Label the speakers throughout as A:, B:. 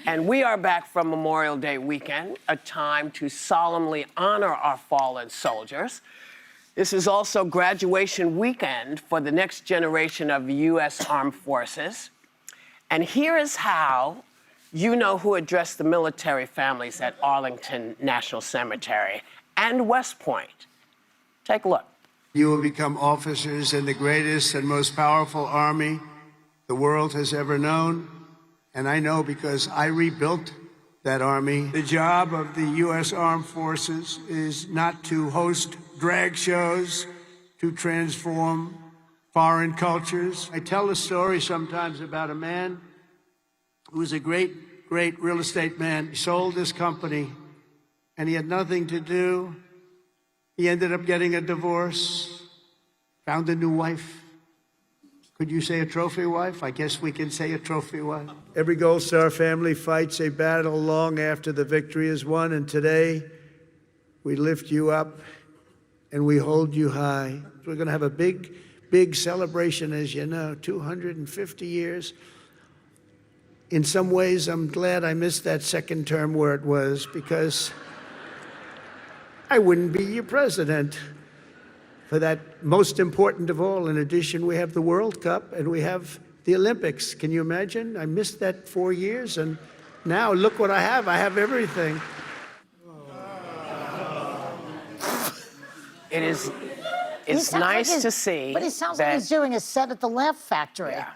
A: And we are back from Memorial Day weekend, a time to solemnly honor our fallen soldiers. This is also graduation weekend for the next generation of the U.S. Armed Forces. And here is how you know who addressed the military families at Arlington National Cemetery and West Point. Take a look.
B: You will become officers in the greatest and most powerful army the world has ever known. And I know because I rebuilt that army. The job of the U.S. Armed Forces is not to host drag shows, to transform foreign cultures. I tell a story sometimes about a man who was a great real estate man. He sold his company, and he had nothing to do. He ended up getting a divorce, found a new wife. Could you say a trophy wife? I guess we can say a trophy wife. Every Gold Star family fights a battle long after the victory is won, and today we lift you up and we hold you high. We're going to have a big celebration, as you know, 250 years. In some ways, I'm glad I missed that second term where it was, because I wouldn't be your president. For that most important of all, in addition, we have the World Cup and we have the Olympics. Can you imagine? I missed that 4 years, and now look what I have. I have everything.
A: It's nice to see.
C: But it sounds like he's doing a set at the Laugh Factory.
A: Yeah.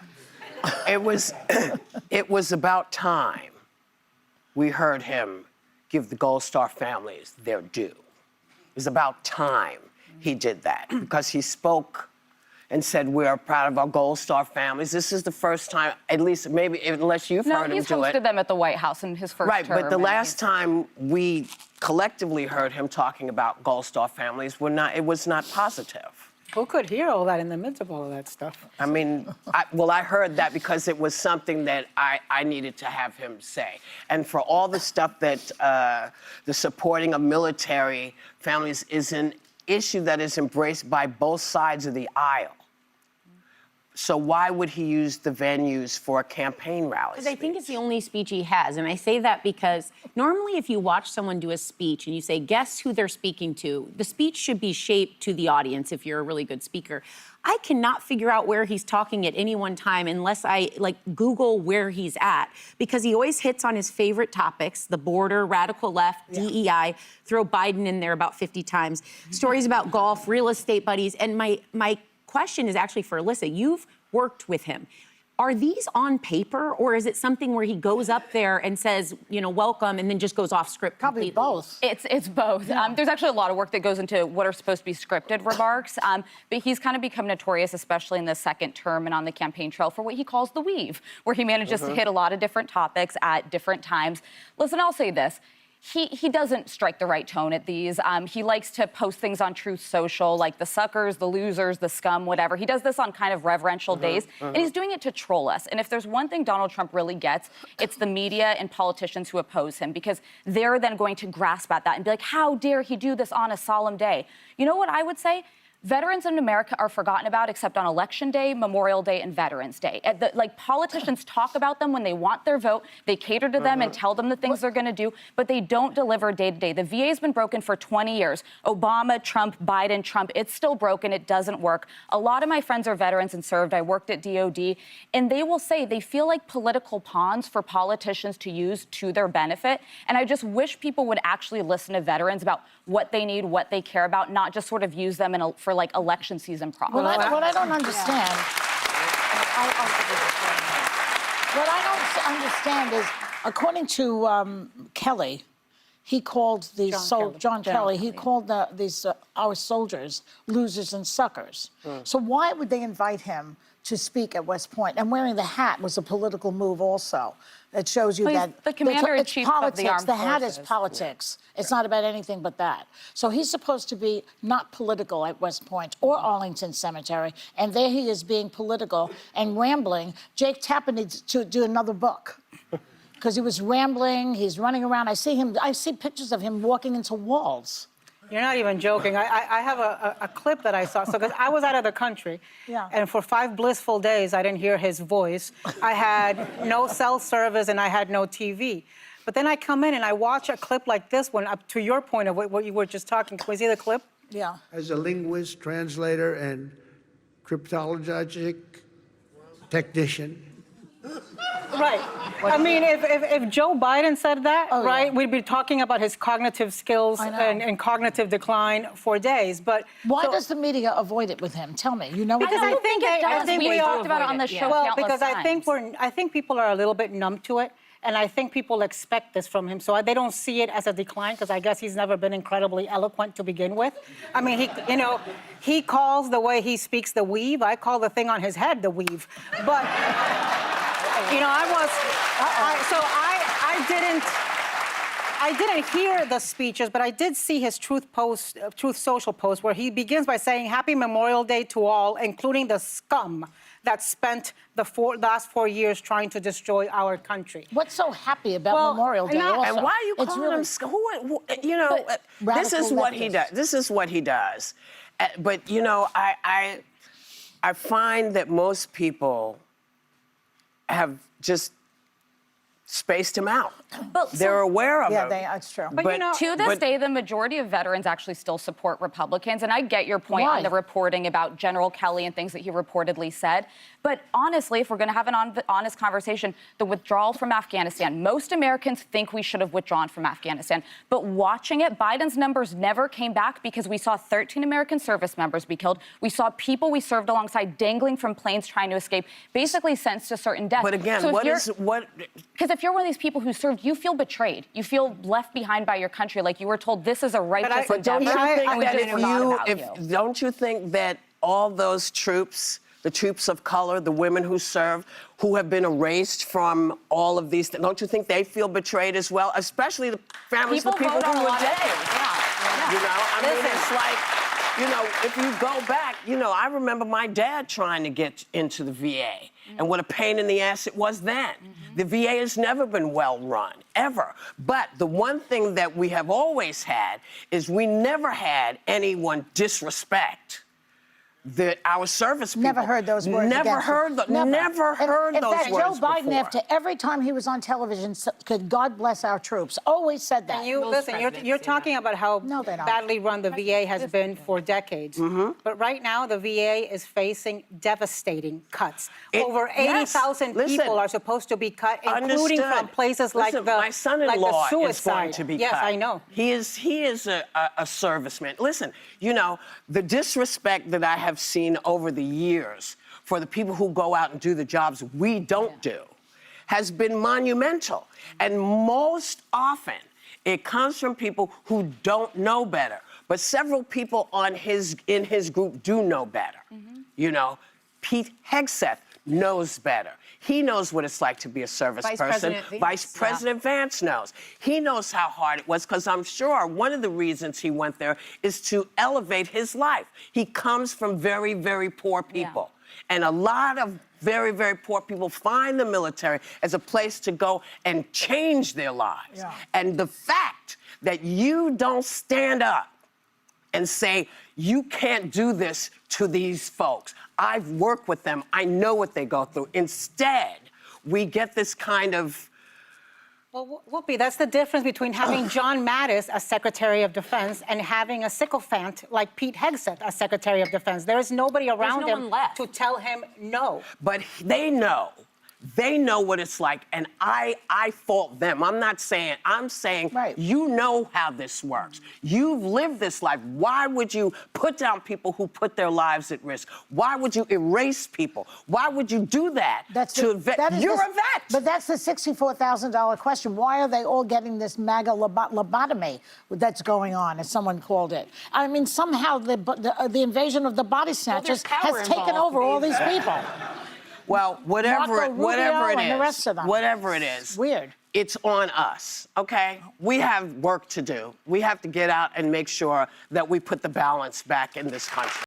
A: It was about time we heard him give the Gold Star families their due. It was about time he did that, because he spoke and said, we are proud of our Gold Star families. This is the first time, at least maybe, unless you've heard him do it.
D: No, he's hosted them at the White House in his first term.
A: Right, but the last time we collectively heard him talking about Gold Star families, it was not positive.
E: Who could hear all that in the midst of all of that stuff?
A: I mean, I heard that because it was something that I needed to have him say. And for all the stuff that the supporting of military families is an issue that is embraced by both sides of the aisle. So why would he use the venues for a campaign rally?
F: Because I think it's the only speech he has. And I say that because normally if you watch someone do a speech and you say, guess who they're speaking to, the speech should be shaped to the audience if you're a really good speaker. I cannot figure out where he's talking at any one time unless I Google where he's at, because he always hits on his favorite topics: the border, radical left, DEI, throw Biden in there about 50 times, stories about golf, real estate buddies. And my question is actually for Alyssa. You've worked with him. Are these on paper, or is it something where he goes up there and says, you know, welcome, and then just goes off script completely?
C: Probably both.
D: It's both. Yeah. There's actually a lot of work that goes into what are supposed to be scripted remarks, but he's kind of become notorious, especially in the second term and on the campaign trail, for what he calls the weave, where he manages to hit a lot of different topics at different times. Listen, I'll say this. He doesn't strike the right tone at these. He likes to post things on Truth Social, like the suckers, the losers, the scum, whatever. He does this on kind of reverential days, and he's doing it to troll us. And if there's one thing Donald Trump really gets, it's the media and politicians who oppose him, because they're then going to grasp at that and be like, how dare he do this on a solemn day? You know what I would say? Veterans in America are forgotten about except on Election Day, Memorial Day, and Veterans Day. Politicians talk about them when they want their vote. They cater to them and tell them the things they're going to do, but they don't deliver day to day. The VA's been broken for 20 years. Obama, Trump, Biden, Trump. It's still broken. It doesn't work. A lot of my friends are veterans and served. I worked at DOD, and they will say they feel like political pawns for politicians to use to their benefit. And I just wish people would actually listen to veterans about what they need, what they care about, not just sort of use them for election season problems.
C: What I don't understand, what I don't understand is, according to Kelly, he called these John Kelly. He called these our soldiers losers and suckers. So why would they invite him to speak at West Point? And wearing the hat was a political move also. It shows you that
D: the commander-in-chief of the armed
C: forces. The hat is
D: forces.
C: politics. It's not about anything but that. So he's supposed to be not political at West Point or Arlington Cemetery, and there he is being political and rambling. Jake Tapper needs to do another book, because he was rambling. He's running around. I see pictures of him walking into walls.
E: You're not even joking. I have a clip that I saw. So, because I was out of the country,
C: Yeah.
E: and for 5 blissful days, I didn't hear his voice. I had no cell service and I had no TV. But then I come in and I watch a clip like this one, up to your point of what you were just talking. Can we see the clip?
C: Yeah.
B: As a linguist, translator, and cryptologic technician,
E: Right. I mean, if Joe Biden said that,
C: Oh,
E: right,
C: yeah.
E: we'd be talking about his cognitive skills
C: I know.
E: and cognitive decline for days. But
C: Why
E: so-
C: does the media avoid it with him? Tell me. You know,
E: Because
D: I
E: I
D: don't
E: think
D: think it
E: I
D: does.
E: think
D: We
E: we
D: talked
E: are
D: about it on the show
E: Well,
D: countless
E: because I think
D: times.
E: I think people are a little bit numb to it, and I think people expect this from him, so they don't see it as a decline. Because I guess he's never been incredibly eloquent to begin with. I mean, he calls the way he speaks the weave. I call the thing on his head the weave, but. I didn't hear the speeches, but I did see his Truth Social post, where he begins by saying, "Happy Memorial Day to all, including the scum that spent the last 4 years trying to destroy our country."
C: what's so happy about
E: Well,
C: Memorial Day?
E: and
C: Also,
A: And why are you
C: It's
A: calling
C: really-
A: him? You know, this is
C: radical
A: what he
C: leftists.
A: does. This is what he does. But you know, I find that most people have just spaced him out.
D: But so-
A: They're aware of
C: Yeah,
A: him.
C: that's true.
E: But you know,
D: To this
A: but-
D: day, the majority of veterans actually still support Republicans. And I get your point
C: Why?
D: on the reporting about General Kelly and things that he reportedly said. But honestly, if we're going to have an honest conversation, the withdrawal from Afghanistan, most Americans think we should have withdrawn from Afghanistan. But watching it, Biden's numbers never came back because we saw 13 American service members be killed. We saw people we served alongside dangling from planes trying to escape, basically sentenced to certain death.
A: But again,
D: So if
A: what
D: you're-
A: is what?
D: Because if you're one of these people who served, you feel betrayed. You feel left behind by your country. Like you were told this is a righteous
E: But
A: Don't
D: endeavor,
A: you think
D: and we
A: that
D: just
A: if
D: forgot
A: you,
D: about
A: if
D: you.
A: don't you think that all those troops, the troops of color, the women who serve, who have been erased from all of these, don't you think they feel betrayed as well? Especially the families of the people
D: vote on
A: who
D: a
A: were
D: lot of
A: dead.
D: things. Yeah.
A: You know, I mean,
E: Listen.
A: it's like, you know, if you go back, you know, I remember my dad trying to get into the VA and what a pain in the ass it was then. The VA has never been well run, ever. But the one thing that we have always had is we never had anyone disrespect our service people.
C: Never heard those words.
A: Never
C: against
A: heard
C: him.
A: them. Never heard
C: in
A: those
C: fact,
A: words
C: Joe Biden,
A: before.
C: after every time he was on television, could God bless our troops, always said that.
E: And you listen, you're talking about how
C: No, they don't.
E: badly run the VA has been for decades. But right now, the VA is facing devastating cuts. Over
A: yes.
E: 80,000
A: Listen.
E: people are supposed to be cut, including from
A: Understood.
E: places like
A: Listen,
E: the
A: my son-in-law
E: suicide.
A: is going to be
E: yes,
A: cut.
E: I know.
A: He is a serviceman. Listen, you know, the disrespect that I have seen over the years for the people who go out and do the jobs we don't do has been monumental. And most often, it comes from people who don't know better. But several people in his group do know better. You know, Pete Hegseth knows better. He knows what it's like to be a service
F: Vice
A: person.
F: President Vance,
A: Vice President Vance knows. He knows how hard it was, because I'm sure one of the reasons he went there is to elevate his life. He comes from very, very poor people. And a lot of very, very poor people find the military as a place to go and change their lives.
C: Yeah.
A: And the fact that you don't stand up and say, you can't do this to these folks. I've worked with them. I know what they go through. Instead, we get this kind of...
E: Well, Whoopi, that's the difference between having John Mattis as Secretary of Defense and having a sycophant like Pete Hegseth as Secretary of Defense. There is nobody around
F: no
E: him
F: one left.
E: to tell him no.
A: But they know. They know what it's like, and I fault them. I'm saying,
C: Right.
A: you know how this works. You've lived this life. Why would you put down people who put their lives at risk? Why would you erase people? Why would you do that to a vet? You're a vet.
C: But that's the $64,000 question. Why are they all getting this MAGA lobotomy that's going on, as someone called it? I mean, somehow the invasion of the body snatchers
F: power
C: has taken
F: involved,
C: over all these people.
A: Well, whatever
C: Marco Rubio
A: it
C: and the
A: is,
C: rest of them.
A: whatever it is,
C: Weird.
A: it's on us, okay? We have work to do. We have to get out and make sure that we put the balance back in this country.